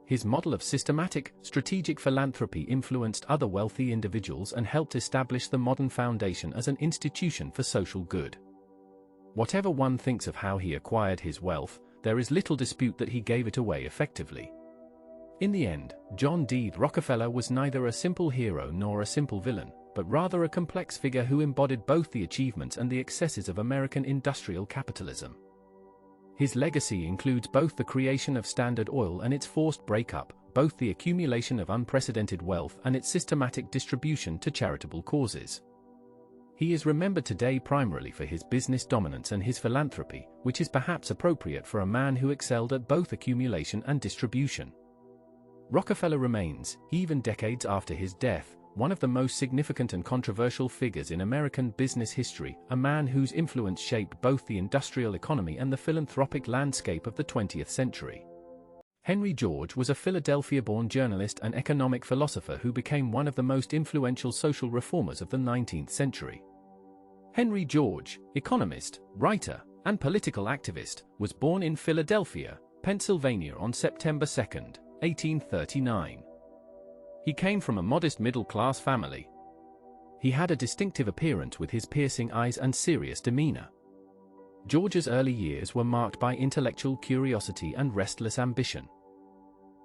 Speaker 1: His model of systematic, strategic philanthropy influenced other wealthy individuals and helped establish the modern foundation as an institution for social good. Whatever one thinks of how he acquired his wealth, there is little dispute that he gave it away effectively. In the end, John D. Rockefeller was neither a simple hero nor a simple villain, but rather a complex figure who embodied both the achievements and the excesses of American industrial capitalism. His legacy includes both the creation of Standard Oil and its forced breakup, both the accumulation of unprecedented wealth and its systematic distribution to charitable causes. He is remembered today primarily for his business dominance and his philanthropy, which is perhaps appropriate for a man who excelled at both accumulation and distribution. Rockefeller remains, even decades after his death, one of the most significant and controversial figures in American business history, a man whose influence shaped both the industrial economy and the philanthropic landscape of the 20th century. Henry George was a Philadelphia-born journalist and economic philosopher who became one of the most influential social reformers of the 19th century. Henry George, economist, writer, and political activist, was born in Philadelphia, Pennsylvania on September 2, 1839. He came from a modest middle-class family. He had a distinctive appearance with his piercing eyes and serious demeanor. George's early years were marked by intellectual curiosity and restless ambition.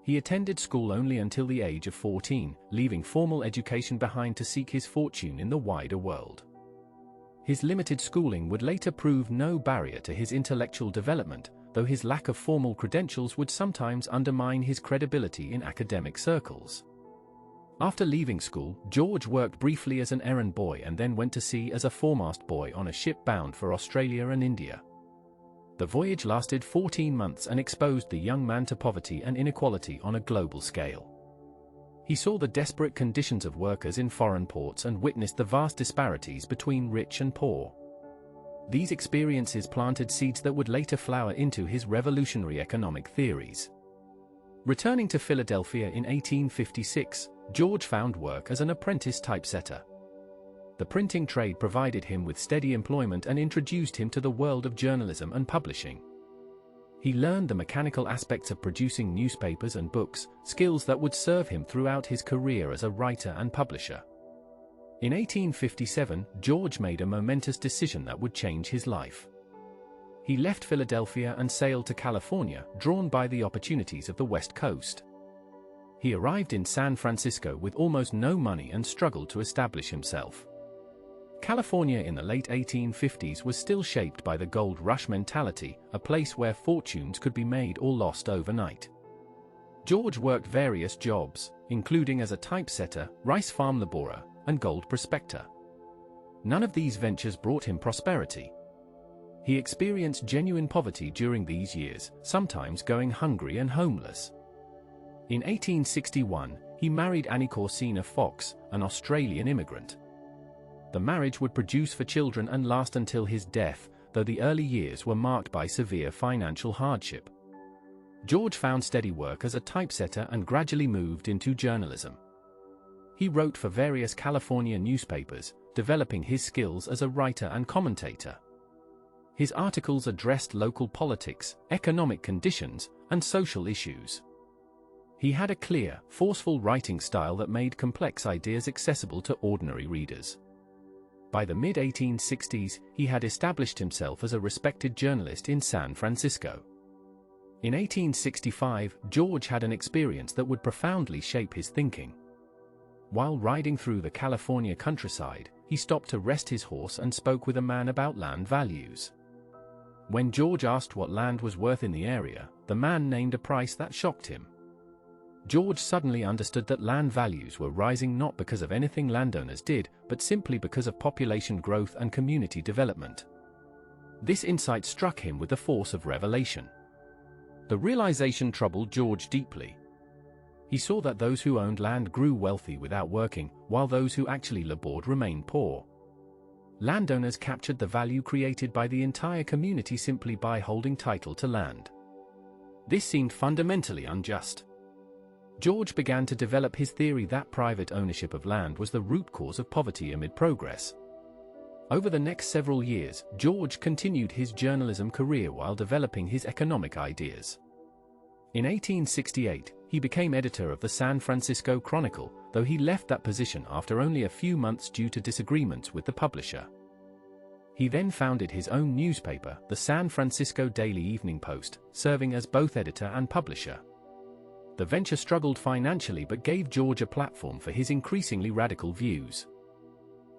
Speaker 1: He attended school only until the age of 14, leaving formal education behind to seek his fortune in the wider world. His limited schooling would later prove no barrier to his intellectual development, though his lack of formal credentials would sometimes undermine his credibility in academic circles. After leaving school, George worked briefly as an errand boy and then went to sea as a foremast boy on a ship bound for Australia and India. The voyage lasted 14 months and exposed the young man to poverty and inequality on a global scale. He saw the desperate conditions of workers in foreign ports and witnessed the vast disparities between rich and poor. These experiences planted seeds that would later flower into his revolutionary economic theories. Returning to Philadelphia in 1856, George found work as an apprentice typesetter. The printing trade provided him with steady employment and introduced him to the world of journalism and publishing. He learned the mechanical aspects of producing newspapers and books, skills that would serve him throughout his career as a writer and publisher. In 1857, George made a momentous decision that would change his life. He left Philadelphia and sailed to California, drawn by the opportunities of the West Coast. He arrived in San Francisco with almost no money and struggled to establish himself. California in the late 1850s was still shaped by the gold rush mentality, a place where fortunes could be made or lost overnight. George worked various jobs, including as a typesetter, rice farm laborer, and gold prospector. None of these ventures brought him prosperity. He experienced genuine poverty during these years, sometimes going hungry and homeless. In 1861, he married Annie Corsina Fox, an Australian immigrant. The marriage would produce 4 children and last until his death, though the early years were marked by severe financial hardship. George found steady work as a typesetter and gradually moved into journalism. He wrote for various California newspapers, developing his skills as a writer and commentator. His articles addressed local politics, economic conditions, and social issues. He had a clear, forceful writing style that made complex ideas accessible to ordinary readers. By the mid-1860s, he had established himself as a respected journalist in San Francisco. In 1865, George had an experience that would profoundly shape his thinking. While riding through the California countryside, he stopped to rest his horse and spoke with a man about land values. When George asked what land was worth in the area, the man named a price that shocked him. George suddenly understood that land values were rising not because of anything landowners did, but simply because of population growth and community development. This insight struck him with the force of revelation. The realization troubled George deeply. He saw that those who owned land grew wealthy without working, while those who actually labored remained poor. Landowners captured the value created by the entire community simply by holding title to land. This seemed fundamentally unjust. George began to develop his theory that private ownership of land was the root cause of poverty amid progress. Over the next several years, George continued his journalism career while developing his economic ideas. In 1868, he became editor of the San Francisco Chronicle, though he left that position after only a few months due to disagreements with the publisher. He then founded his own newspaper, the San Francisco Daily Evening Post, serving as both editor and publisher. The venture struggled financially but gave George a platform for his increasingly radical views.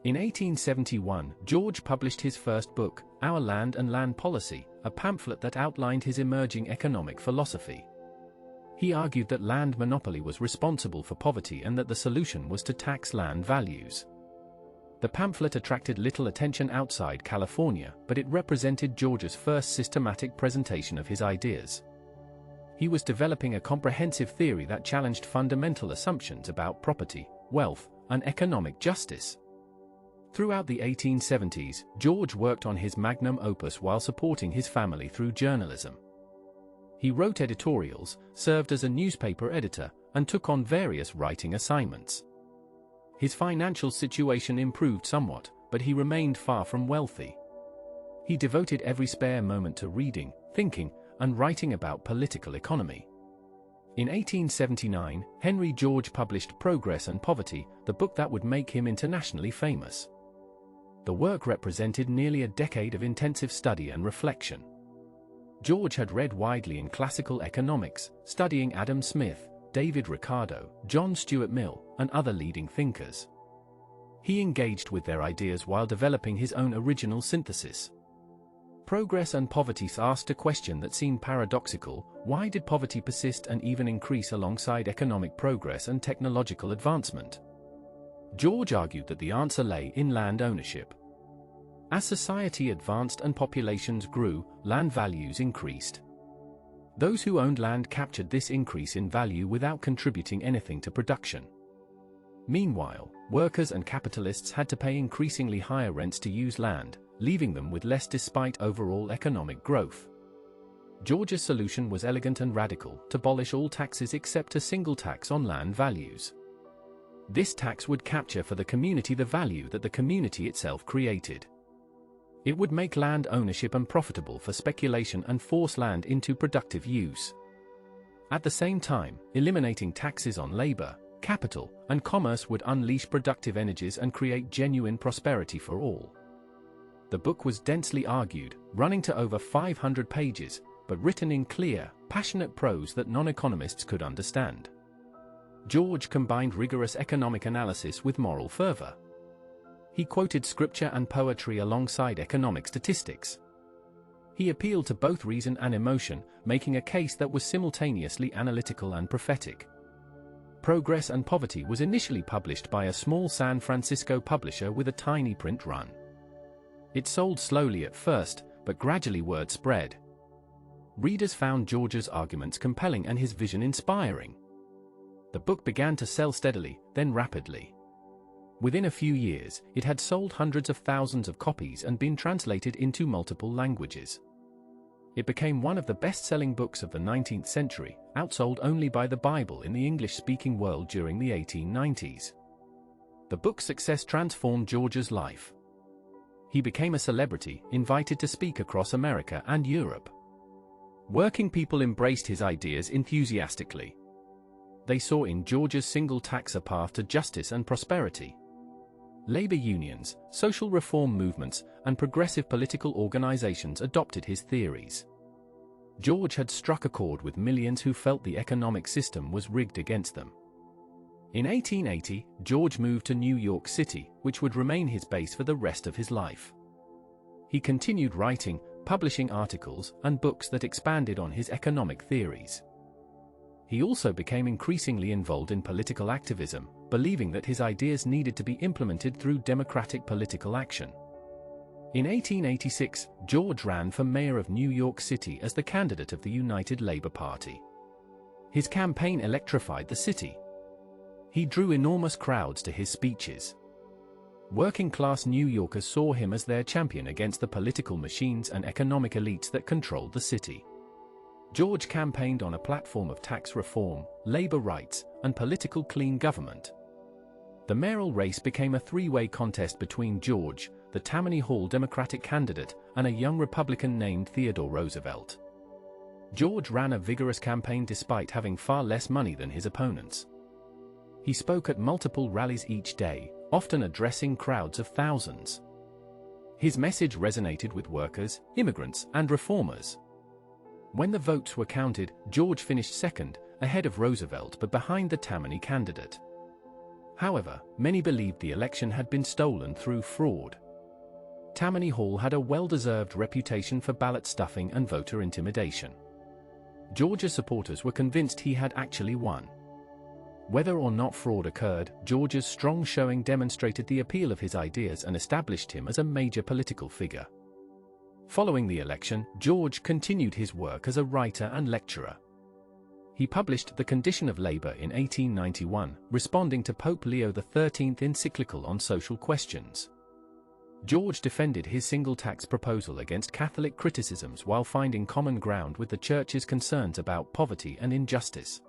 Speaker 1: In 1871, George published his first book, Our Land and Land Policy, a pamphlet that outlined his emerging economic philosophy. He argued that land monopoly was responsible for poverty and that the solution was to tax land values. The pamphlet attracted little attention outside California, but it represented George's first systematic presentation of his ideas. He was developing a comprehensive theory that challenged fundamental assumptions about property, wealth, and economic justice. Throughout the 1870s, George worked on his magnum opus while supporting his family through journalism. He wrote editorials, served as a newspaper editor, and took on various writing assignments. His financial situation improved somewhat, but he remained far from wealthy. He devoted every spare moment to reading, thinking, and writing about political economy. In 1879, Henry George published Progress and Poverty, the book that would make him internationally famous. The work represented nearly a decade of intensive study and reflection. George had read widely in classical economics, studying Adam Smith, David Ricardo, John Stuart Mill, and other leading thinkers. He engaged with their ideas while developing his own original synthesis. Progress and Poverty asked a question that seemed paradoxical: why did poverty persist and even increase alongside economic progress and technological advancement? George argued that the answer lay in land ownership. As society advanced and populations grew, land values increased. Those who owned land captured this increase in value without contributing anything to production. Meanwhile, workers and capitalists had to pay increasingly higher rents to use land, leaving them with less despite overall economic growth. George's solution was elegant and radical: to abolish all taxes except a single tax on land values. This tax would capture for the community the value that the community itself created. It would make land ownership unprofitable for speculation and force land into productive use. At the same time, eliminating taxes on labor, capital, and commerce would unleash productive energies and create genuine prosperity for all. The book was densely argued, running to over 500 pages, but written in clear, passionate prose that non-economists could understand. George combined rigorous economic analysis with moral fervor. He quoted scripture and poetry alongside economic statistics. He appealed to both reason and emotion, making a case that was simultaneously analytical and prophetic. Progress and Poverty was initially published by a small San Francisco publisher with a tiny print run. It sold slowly at first, but gradually word spread. Readers found George's arguments compelling and his vision inspiring. The book began to sell steadily, then rapidly. Within a few years, it had sold hundreds of thousands of copies and been translated into multiple languages. It became one of the best-selling books of the 19th century, outsold only by the Bible in the English-speaking world during the 1890s. The book's success transformed George's life. He became a celebrity, invited to speak across America and Europe. Working people embraced his ideas enthusiastically. They saw in George's single tax a path to justice and prosperity. Labor unions, social reform movements, and progressive political organizations adopted his theories. George had struck a chord with millions who felt the economic system was rigged against them. In 1880, George moved to New York City, which would remain his base for the rest of his life. He continued writing, publishing articles and books that expanded on his economic theories. He also became increasingly involved in political activism, believing that his ideas needed to be implemented through democratic political action. In 1886, George ran for mayor of New York City as the candidate of the United Labor Party. His campaign electrified the city. He drew enormous crowds to his speeches. Working-class New Yorkers saw him as their champion against the political machines and economic elites that controlled the city. George campaigned on a platform of tax reform, labor rights, and political clean government. The mayoral race became a three-way contest between George, the Tammany Hall Democratic candidate, and a young Republican named Theodore Roosevelt. George ran a vigorous campaign despite having far less money than his opponents. He spoke at multiple rallies each day, often addressing crowds of thousands. His message resonated with workers, immigrants, and reformers. When the votes were counted, George finished second, ahead of Roosevelt but behind the Tammany candidate. However, many believed the election had been stolen through fraud. Tammany Hall had a well-deserved reputation for ballot stuffing and voter intimidation. George's supporters were convinced he had actually won. Whether or not fraud occurred, George's strong showing demonstrated the appeal of his ideas and established him as a major political figure. Following the election, George continued his work as a writer and lecturer. He published The Condition of Labor in 1891, responding to Pope Leo XIII's encyclical on social questions. George defended his single tax proposal against Catholic criticisms while finding common ground with the Church's concerns about poverty and injustice.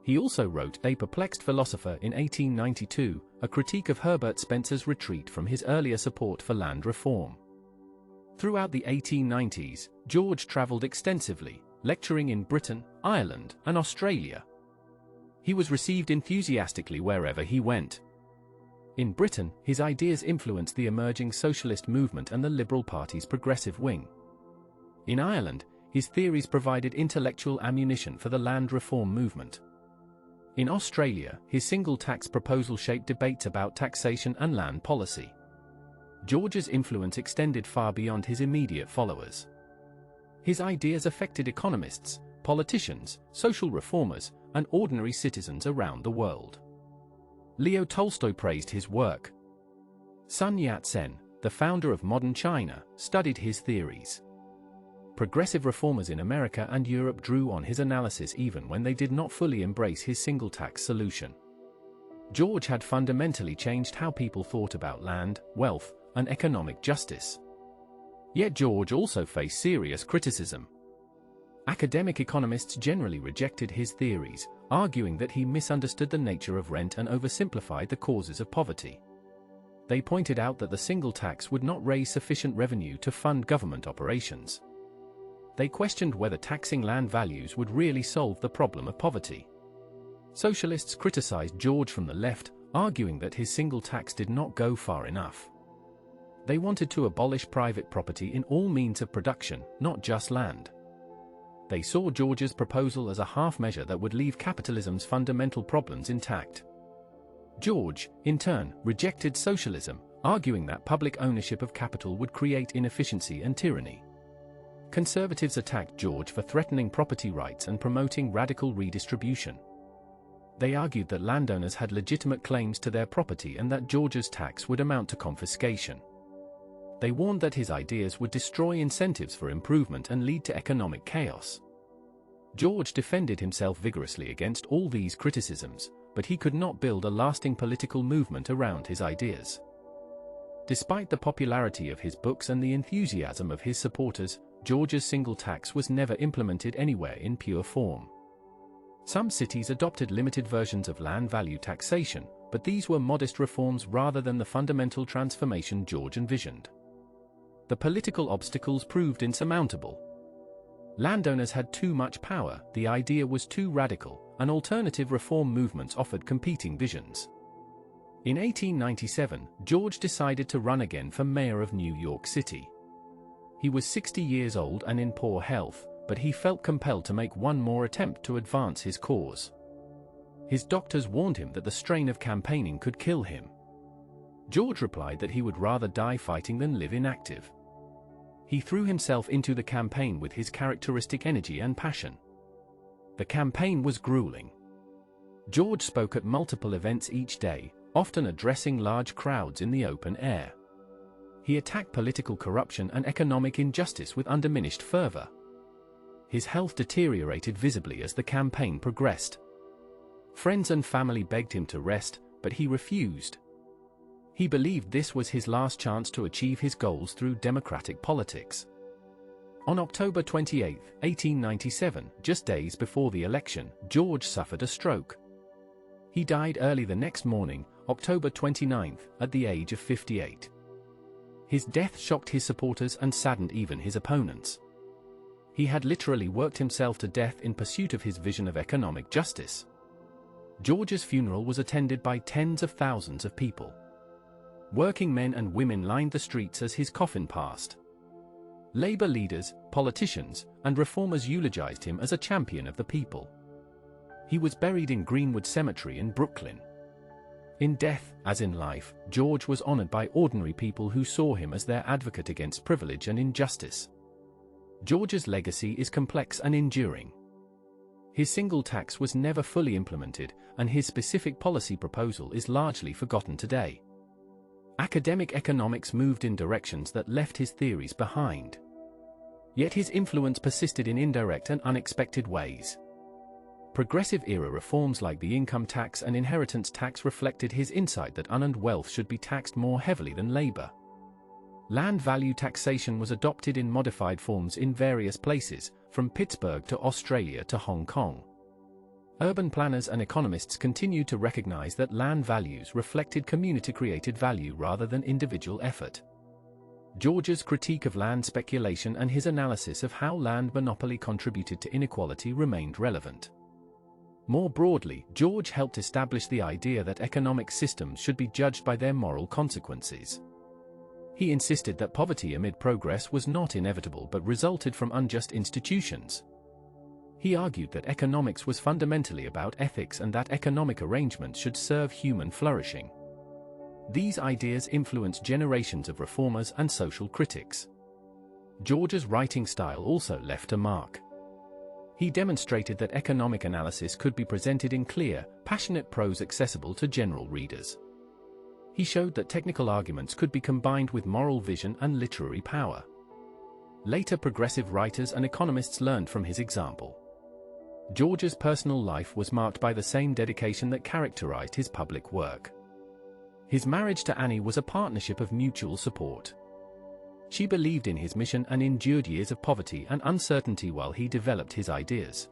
Speaker 1: He also wrote A Perplexed Philosopher in 1892, a critique of Herbert Spencer's retreat from his earlier support for land reform. Throughout the 1890s, George traveled extensively, lecturing in Britain, Ireland, and Australia. He was received enthusiastically wherever he went. In Britain, his ideas influenced the emerging socialist movement and the Liberal Party's progressive wing. In Ireland, his theories provided intellectual ammunition for the land reform movement. In Australia, his single tax proposal shaped debates about taxation and land policy. George's influence extended far beyond his immediate followers. His ideas affected economists, politicians, social reformers, and ordinary citizens around the world. Leo Tolstoy praised his work. Sun Yat-sen, the founder of modern China, studied his theories. Progressive reformers in America and Europe drew on his analysis even when they did not fully embrace his single tax solution. George had fundamentally changed how people thought about land, wealth, and economic justice. Yet George also faced serious criticism. Academic economists generally rejected his theories, arguing that he misunderstood the nature of rent and oversimplified the causes of poverty. They pointed out that the single tax would not raise sufficient revenue to fund government operations. They questioned whether taxing land values would really solve the problem of poverty. Socialists criticized George from the left, arguing that his single tax did not go far enough. They wanted to abolish private property in all means of production, not just land. They saw George's proposal as a half measure that would leave capitalism's fundamental problems intact. George, in turn, rejected socialism, arguing that public ownership of capital would create inefficiency and tyranny. Conservatives attacked George for threatening property rights and promoting radical redistribution. They argued that landowners had legitimate claims to their property and that George's tax would amount to confiscation. They warned that his ideas would destroy incentives for improvement and lead to economic chaos. George defended himself vigorously against all these criticisms, but he could not build a lasting political movement around his ideas. Despite the popularity of his books and the enthusiasm of his supporters, George's single tax was never implemented anywhere in pure form. Some cities adopted limited versions of land value taxation, but these were modest reforms rather than the fundamental transformation George envisioned. The political obstacles proved insurmountable. Landowners had too much power, the idea was too radical, and alternative reform movements offered competing visions. In 1897, George decided to run again for mayor of New York City. He was 60 years old and in poor health, but he felt compelled to make one more attempt to advance his cause. His doctors warned him that the strain of campaigning could kill him. George replied that he would rather die fighting than live inactive. He threw himself into the campaign with his characteristic energy and passion. The campaign was grueling. George spoke at multiple events each day, often addressing large crowds in the open air. He attacked political corruption and economic injustice with undiminished fervor. His health deteriorated visibly as the campaign progressed. Friends and family begged him to rest, but he refused. He believed this was his last chance to achieve his goals through democratic politics. On October 28, 1897, just days before the election, George suffered a stroke. He died early the next morning, October 29, at the age of 58. His death shocked his supporters and saddened even his opponents. He had literally worked himself to death in pursuit of his vision of economic justice. George's funeral was attended by tens of thousands of people. Working men and women lined the streets as his coffin passed. Labor leaders, politicians, and reformers eulogized him as a champion of the people. He was buried in Greenwood Cemetery in Brooklyn. In death, as in life, George was honored by ordinary people who saw him as their advocate against privilege and injustice. George's legacy is complex and enduring. His single tax was never fully implemented, and his specific policy proposal is largely forgotten today. Academic economics moved in directions that left his theories behind. Yet his influence persisted in indirect and unexpected ways. Progressive-era reforms like the income tax and inheritance tax reflected his insight that unearned wealth should be taxed more heavily than labor. Land value taxation was adopted in modified forms in various places, from Pittsburgh to Australia to Hong Kong. Urban planners and economists continued to recognize that land values reflected community-created value rather than individual effort. George's critique of land speculation and his analysis of how land monopoly contributed to inequality remained relevant. More broadly, George helped establish the idea that economic systems should be judged by their moral consequences. He insisted that poverty amid progress was not inevitable but resulted from unjust institutions. He argued that economics was fundamentally about ethics and that economic arrangements should serve human flourishing. These ideas influenced generations of reformers and social critics. George's writing style also left a mark. He demonstrated that economic analysis could be presented in clear, passionate prose accessible to general readers. He showed that technical arguments could be combined with moral vision and literary power. Later progressive writers and economists learned from his example. George's personal life was marked by the same dedication that characterized his public work. His marriage to Annie was a partnership of mutual support. She believed in his mission and endured years of poverty and uncertainty while he developed his ideas.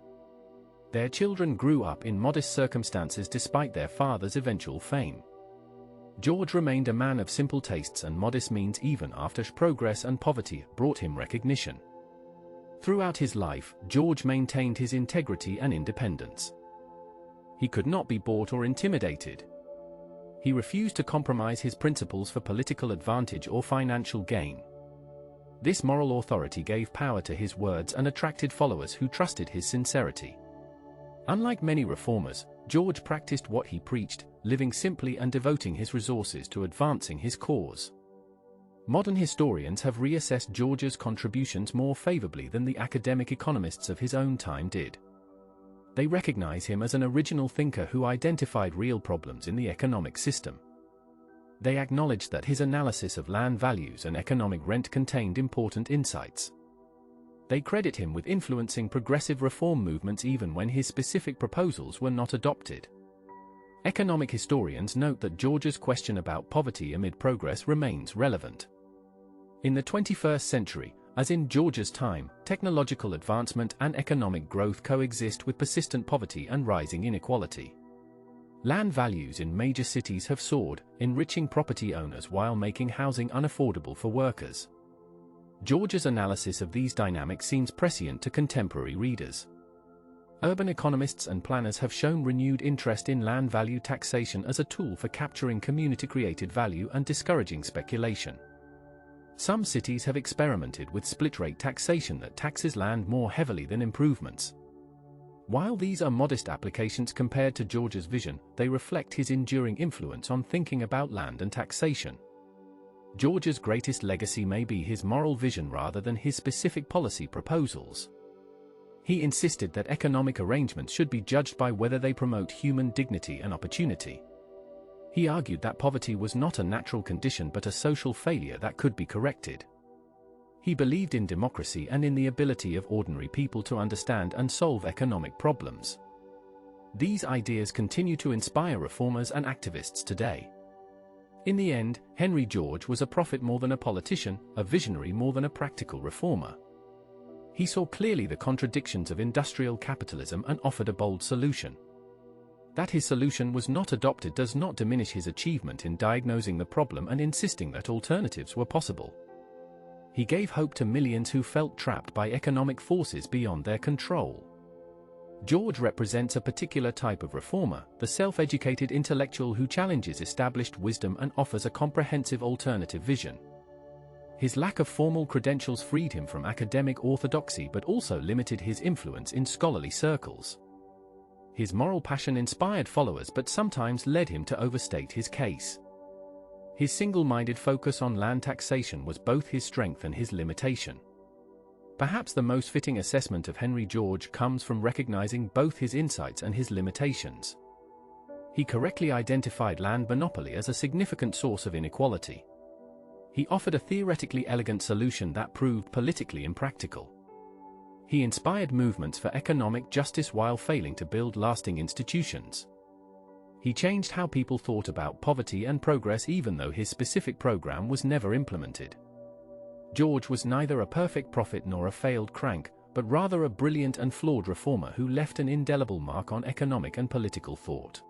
Speaker 1: Their children grew up in modest circumstances despite their father's eventual fame. George remained a man of simple tastes and modest means even after progress and poverty brought him recognition. Throughout his life, George maintained his integrity and independence. He could not be bought or intimidated. He refused to compromise his principles for political advantage or financial gain. This moral authority gave power to his words and attracted followers who trusted his sincerity. Unlike many reformers, George practiced what he preached, living simply and devoting his resources to advancing his cause. Modern historians have reassessed George's contributions more favorably than the academic economists of his own time did. They recognize him as an original thinker who identified real problems in the economic system. They acknowledged that his analysis of land values and economic rent contained important insights. They credit him with influencing progressive reform movements even when his specific proposals were not adopted. Economic historians note that George's question about poverty amid progress remains relevant. In the 21st century, as in George's time, technological advancement and economic growth coexist with persistent poverty and rising inequality. Land values in major cities have soared, enriching property owners while making housing unaffordable for workers. George's analysis of these dynamics seems prescient to contemporary readers. Urban economists and planners have shown renewed interest in land value taxation as a tool for capturing community-created value and discouraging speculation. Some cities have experimented with split-rate taxation that taxes land more heavily than improvements. While these are modest applications compared to George's vision, they reflect his enduring influence on thinking about land and taxation. George's greatest legacy may be his moral vision rather than his specific policy proposals. He insisted that economic arrangements should be judged by whether they promote human dignity and opportunity. He argued that poverty was not a natural condition but a social failure that could be corrected. He believed in democracy and in the ability of ordinary people to understand and solve economic problems. These ideas continue to inspire reformers and activists today. In the end, Henry George was a prophet more than a politician, a visionary more than a practical reformer. He saw clearly the contradictions of industrial capitalism and offered a bold solution. That his solution was not adopted does not diminish his achievement in diagnosing the problem and insisting that alternatives were possible. He gave hope to millions who felt trapped by economic forces beyond their control. George represents a particular type of reformer, the self-educated intellectual who challenges established wisdom and offers a comprehensive alternative vision. His lack of formal credentials freed him from academic orthodoxy but also limited his influence in scholarly circles. His moral passion inspired followers but sometimes led him to overstate his case. His single-minded focus on land taxation was both his strength and his limitation. Perhaps the most fitting assessment of Henry George comes from recognizing both his insights and his limitations. He correctly identified land monopoly as a significant source of inequality. He offered a theoretically elegant solution that proved politically impractical. He inspired movements for economic justice while failing to build lasting institutions. He changed how people thought about poverty and progress even though his specific program was never implemented. George was neither a perfect prophet nor a failed crank, but rather a brilliant and flawed reformer who left an indelible mark on economic and political thought.